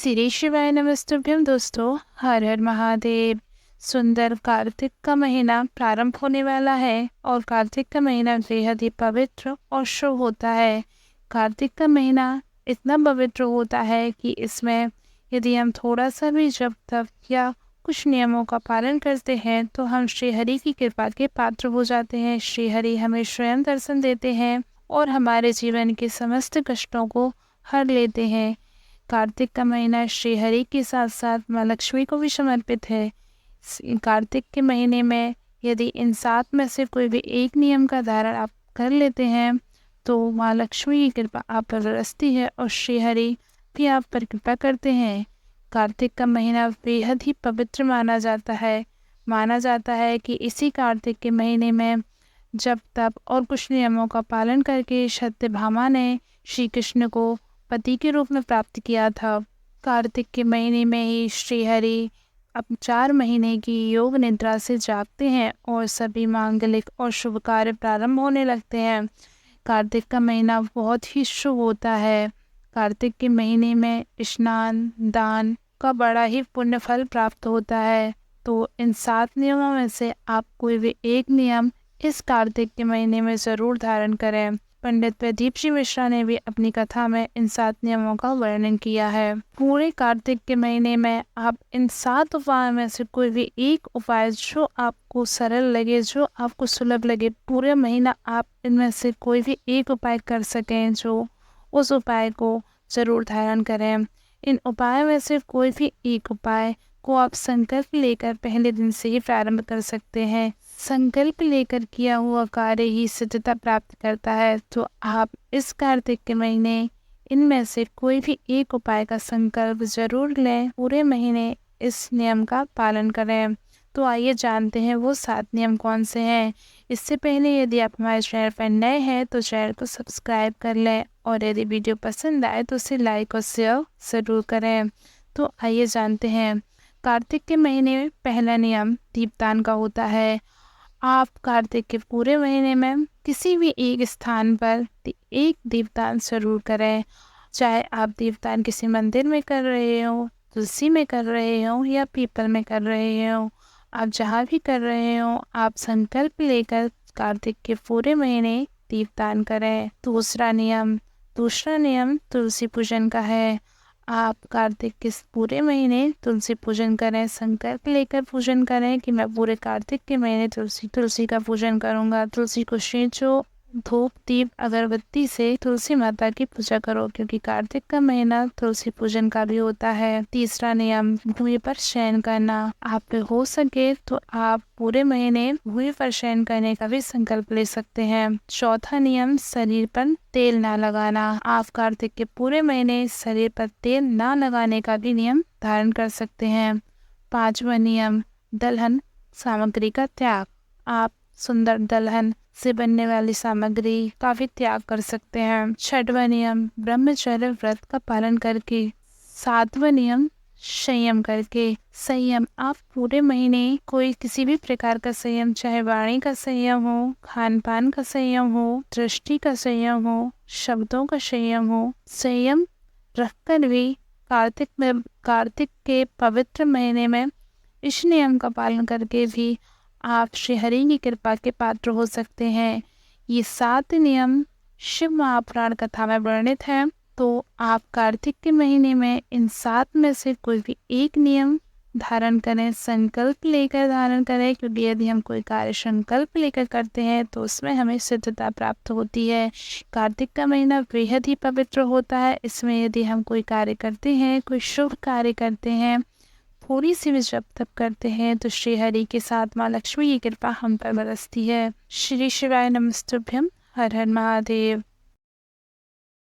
श्री शिवाय नमस्तुभ्यम दोस्तों। हर हर महादेव। सुंदर कार्तिक का महीना प्रारंभ होने वाला है और कार्तिक का महीना बेहद ही पवित्र और शुभ होता है। कार्तिक का महीना इतना पवित्र होता है कि इसमें यदि हम थोड़ा सा भी जप तप या कुछ नियमों का पालन करते हैं तो हम श्री हरि की कृपा के पात्र हो जाते हैं। श्री हरि हमें स्वयं दर्शन देते हैं और हमारे जीवन के समस्त कष्टों को हर लेते हैं। कार्तिक का महीना श्री हरि के साथ साथ माँ लक्ष्मी को भी समर्पित है। कार्तिक के महीने में यदि इन 7 में से कोई भी एक नियम का धारण आप कर लेते हैं तो माँ लक्ष्मी की कृपा आप पर बरसती है और श्री हरि भी आप पर कृपा करते हैं। कार्तिक का महीना बेहद ही पवित्र माना जाता है। माना जाता है कि इसी कार्तिक के महीने में जब तप और कुछ नियमों का पालन करके सत्यभामा ने श्री कृष्ण को पति के रूप में प्राप्त किया था। कार्तिक के महीने में ही श्री हरि अब 4 महीने की योग निद्रा से जागते हैं और सभी मांगलिक और शुभ कार्य प्रारंभ होने लगते हैं। कार्तिक का महीना बहुत ही शुभ होता है। कार्तिक के महीने में स्नान दान का बड़ा ही पुण्य फल प्राप्त होता है। तो इन 7 नियमों में से आप कोई भी एक नियम इस कार्तिक के महीने में जरूर धारण करें। पंडित प्रदीप जी मिश्रा ने भी अपनी कथा में इन 7 नियमों का वर्णन किया है। पूरे कार्तिक के महीने में आप इन 7 उपायों में से कोई भी एक उपाय जो आपको सरल लगे, जो आपको सुलभ लगे, पूरे महीना आप इनमें से कोई भी एक उपाय कर सकें, जो उस उपाय को जरूर धारण करें। इन उपायों में से कोई भी एक उपाय को आप संकल्प लेकर पहले दिन से ही प्रारंभ कर सकते हैं। संकल्प लेकर किया हुआ कार्य ही सिद्धता प्राप्त करता है। तो आप इस कार्तिक के महीने इनमें से कोई भी एक उपाय का संकल्प जरूर लें। पूरे महीने इस नियम का पालन करें। तो आइए जानते हैं वो 7 नियम कौन से हैं। इससे पहले यदि आप हमारे चैनल पर नए हैं तो चैनल को सब्सक्राइब कर लें और यदि वीडियो पसंद आए तो उसे लाइक और शेयर जरूर करें। तो आइए जानते हैं। कार्तिक के महीने में पहला नियम दीपदान का होता है। आप कार्तिक के पूरे महीने में किसी भी एक स्थान पर एक दीपदान जरूर करें। चाहे आप दीपदान किसी मंदिर में कर रहे हो, तुलसी में कर रहे हो या पीपल में कर रहे हो, आप जहाँ भी कर रहे हो आप संकल्प लेकर कार्तिक के पूरे महीने दीपदान करें। दूसरा नियम तुलसी पूजन का है। आप कार्तिक के पूरे महीने तुलसी पूजन करें। संकल्प लेकर पूजन करें कि मैं पूरे कार्तिक के महीने तुलसी का पूजन करूंगा। तुलसी को सींचो, धूप दीप अगरबत्ती से तुलसी माता की पूजा करो, क्योंकि कार्तिक का महीना तुलसी पूजन का भी होता है। तीसरा नियम भूमि पर शयन करना। आप हो सके तो आप पूरे महीने भूमि पर शयन करने का भी संकल्प ले सकते हैं। चौथा नियम शरीर पर तेल ना लगाना। आप कार्तिक के पूरे महीने शरीर पर तेल ना लगाने का भी नियम धारण कर सकते हैं। 5वां नियम दलहन सामग्री का त्याग। आप सुंदर दलहन से बनने वाली सामग्री का भी त्याग कर सकते हैं। 6वां नियम ब्रह्मचर्य व्रत का पालन करके। 7वां नियम संयम करके। संयम आप पूरे महीने कोई किसी भी प्रकार का संयम, चाहे वाणी का संयम हो, खान पान का संयम हो, दृष्टि का संयम हो, शब्दों का संयम हो, संयम रखकर भी कार्तिक के पवित्र महीने में इस नियम का पालन करके भी आप श्री हरि की कृपा के पात्र हो सकते हैं। ये 7 नियम शिव महापुराण कथा में वर्णित हैं। तो आप कार्तिक के महीने में इन 7 में से कोई भी एक नियम धारण करें। संकल्प लेकर धारण करें, क्योंकि यदि हम कोई कार्य संकल्प लेकर करते हैं तो उसमें हमें सिद्धता प्राप्त होती है। कार्तिक का महीना बेहद ही पवित्र होता है। इसमें यदि हम कोई कार्य करते हैं, कोई शुभ कार्य करते हैं, थोड़ी सी भी जप तप करते हैं तो श्री हरि के साथ माँ लक्ष्मी की कृपा हम पर बरसती है। श्री शिवाय नमस्तुभ्यम। हर हर महादेव।